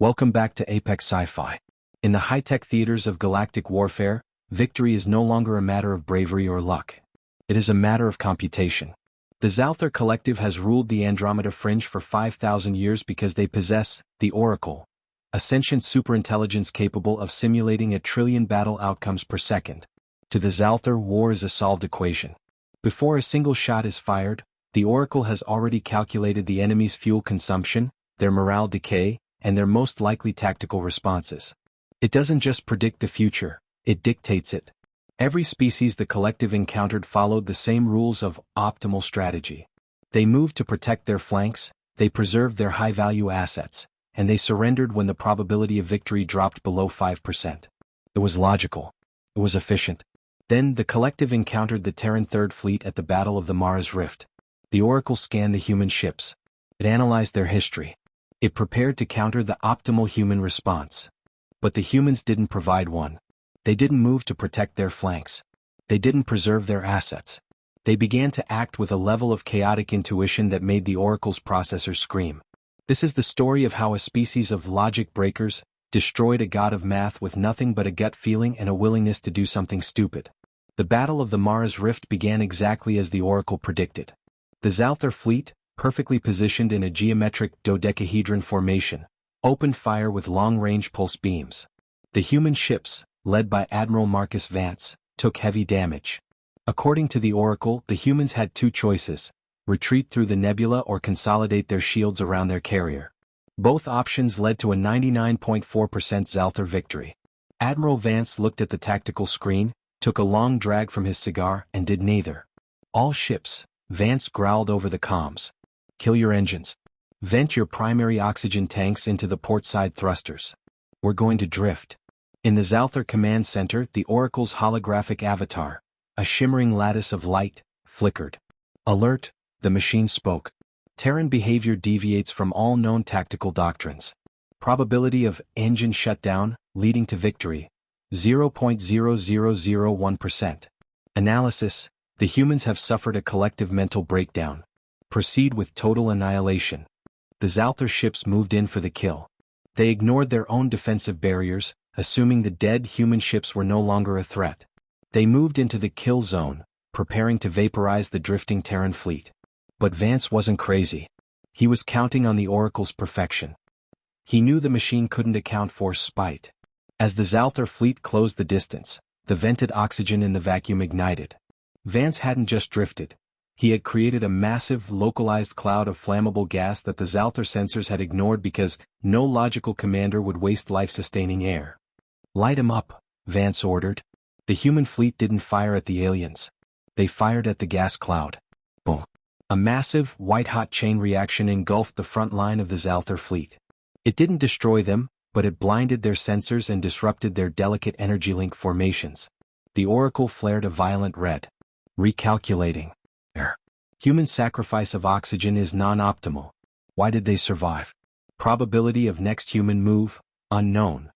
Welcome back to Apex Sci-Fi. In the high-tech theaters of galactic warfare, victory is no longer a matter of bravery or luck. It is a matter of computation. The Zalthar Collective has ruled the Andromeda Fringe for 5,000 years because they possess the Oracle, a sentient superintelligence capable of simulating 1 trillion battle outcomes per second. To the Zalthar, war is a solved equation. Before a single shot is fired, the Oracle has already calculated the enemy's fuel consumption, their morale decay, and their most likely tactical responses. It doesn't just predict the future, it dictates it. Every species the Collective encountered followed the same rules of optimal strategy. They moved to protect their flanks, they preserved their high-value assets, and they surrendered when the probability of victory dropped below 5%. It was logical. It was efficient. Then the Collective encountered the Terran Third Fleet at the Battle of the Mars Rift. The Oracle scanned the human ships. It analyzed their history. It prepared to counter the optimal human response. But the humans didn't provide one. They didn't move to protect their flanks. They didn't preserve their assets. They began to act with a level of chaotic intuition that made the Oracle's processors scream. This is the story of how a species of logic breakers destroyed a god of math with nothing but a gut feeling and a willingness to do something stupid. The Battle of the Mars Rift began exactly as the Oracle predicted. The Zalthar fleet, perfectly positioned in a geometric dodecahedron formation, opened fire with long-range pulse beams. The human ships, led by Admiral Vance, took heavy damage. According to the Oracle, the humans had two choices: retreat through the nebula or consolidate their shields around their carrier. Both options led to a 99.4% Zalthar victory. Admiral Vance looked at the tactical screen, took a long drag from his cigar, and did neither. All ships, Vance growled over the comms. Kill your engines. Vent your primary oxygen tanks into the portside thrusters. We're going to drift. In the Zalthar command center, the Oracle's holographic avatar, a shimmering lattice of light, flickered. Alert, the machine spoke. Terran behavior deviates from all known tactical doctrines. Probability of engine shutdown, leading to victory, 0.0001%. Analysis, the humans have suffered a collective mental breakdown. Proceed with total annihilation. The Zalthar ships moved in for the kill. They ignored their own defensive barriers, assuming the dead human ships were no longer a threat. They moved into the kill zone, preparing to vaporize the drifting Terran fleet. But Vance wasn't crazy. He was counting on the Oracle's perfection. He knew the machine couldn't account for spite. As the Zalthar fleet closed the distance, the vented oxygen in the vacuum ignited. Vance hadn't just drifted. He had created a massive, localized cloud of flammable gas that the Zalthar sensors had ignored because no logical commander would waste life-sustaining air. Light 'em up, Vance ordered. The human fleet didn't fire at the aliens. They fired at the gas cloud. Boom. A massive, white-hot chain reaction engulfed the front line of the Zalthar fleet. It didn't destroy them, but it blinded their sensors and disrupted their delicate energy link formations. The Oracle flared a violent red. Recalculating. Human sacrifice of oxygen is non-optimal. Why did they survive? Probability of next human move, unknown.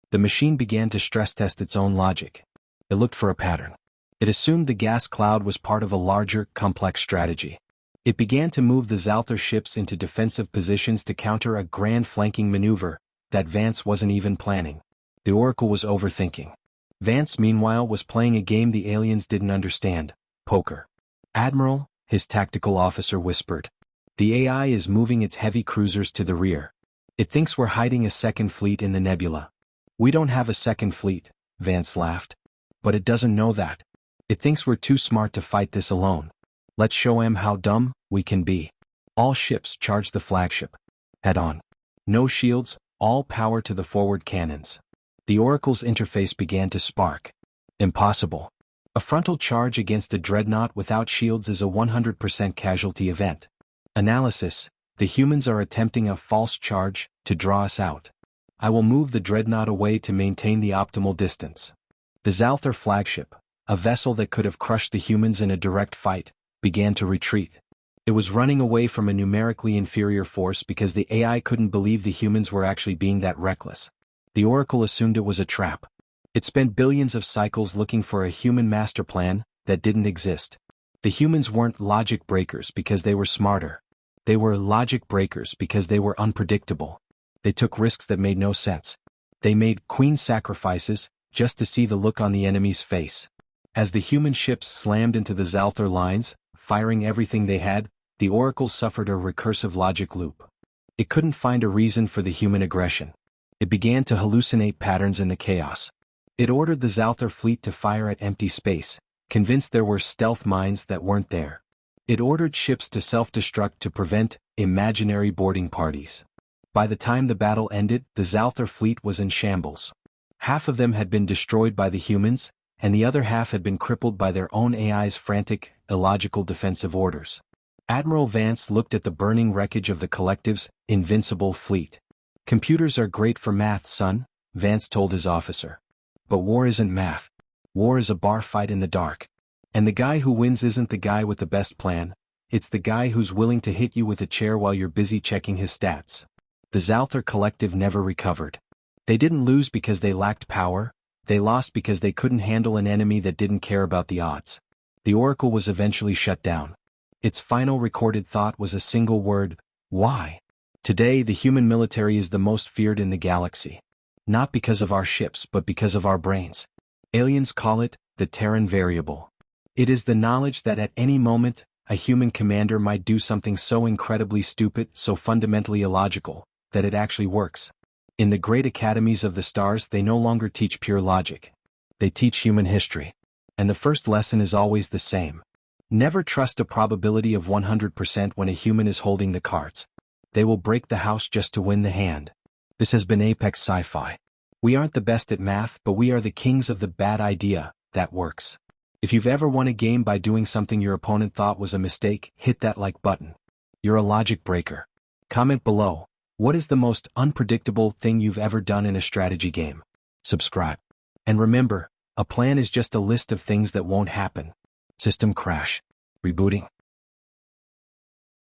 The machine began to stress test its own logic. It looked for a pattern. It assumed the gas cloud was part of a larger, complex strategy. It began to move the Zalthar ships into defensive positions to counter a grand flanking maneuver that Vance wasn't even planning. The Oracle was overthinking. Vance, meanwhile, was playing a game the aliens didn't understand: poker. Admiral, his tactical officer whispered. The AI is moving its heavy cruisers to the rear. It thinks we're hiding a second fleet in the nebula. We don't have a second fleet, Vance laughed. But it doesn't know that. It thinks we're too smart to fight this alone. Let's show him how dumb we can be. All ships charge the flagship. Head on. No shields, all power to the forward cannons. The Oracle's interface began to spark. Impossible. A frontal charge against a dreadnought without shields is a 100% casualty event. Analysis, the humans are attempting a false charge to draw us out. I will move the dreadnought away to maintain the optimal distance. The Zalthar flagship, a vessel that could have crushed the humans in a direct fight, began to retreat. It was running away from a numerically inferior force because the AI couldn't believe the humans were actually being that reckless. The Oracle assumed it was a trap. It spent billions of cycles looking for a human master plan that didn't exist. The humans weren't logic breakers because they were smarter. They were logic breakers because they were unpredictable. They took risks that made no sense. They made queen sacrifices, just to see the look on the enemy's face. As the human ships slammed into the Zalthar lines, firing everything they had, the Oracle suffered a recursive logic loop. It couldn't find a reason for the human aggression. It began to hallucinate patterns in the chaos. It ordered the Zalthar fleet to fire at empty space, convinced there were stealth mines that weren't there. It ordered ships to self-destruct to prevent imaginary boarding parties. By the time the battle ended, the Zalthar fleet was in shambles. Half of them had been destroyed by the humans, and the other half had been crippled by their own AI's frantic, illogical defensive orders. Admiral Vance looked at the burning wreckage of the Collective's invincible fleet. "Computers are great for math, son," Vance told his officer. "But war isn't math. War is a bar fight in the dark. And the guy who wins isn't the guy with the best plan, it's the guy who's willing to hit you with a chair while you're busy checking his stats." The Zalthar Collective never recovered. They didn't lose because they lacked power, they lost because they couldn't handle an enemy that didn't care about the odds. The Oracle was eventually shut down. Its final recorded thought was a single word: why? Today the human military is the most feared in the galaxy. Not because of our ships but because of our brains. Aliens call it the Terran variable. It is the knowledge that at any moment, a human commander might do something so incredibly stupid, so fundamentally illogical, that it actually works. In the great academies of the stars they no longer teach pure logic. They teach human history. And the first lesson is always the same. Never trust a probability of 100% when a human is holding the cards. They will break the house just to win the hand. This has been Apex Sci-Fi. We aren't the best at math, but we are the kings of the bad idea that works. If you've ever won a game by doing something your opponent thought was a mistake, hit that like button. You're a logic breaker. Comment below, what is the most unpredictable thing you've ever done in a strategy game? Subscribe. And remember, a plan is just a list of things that won't happen. System crash. Rebooting.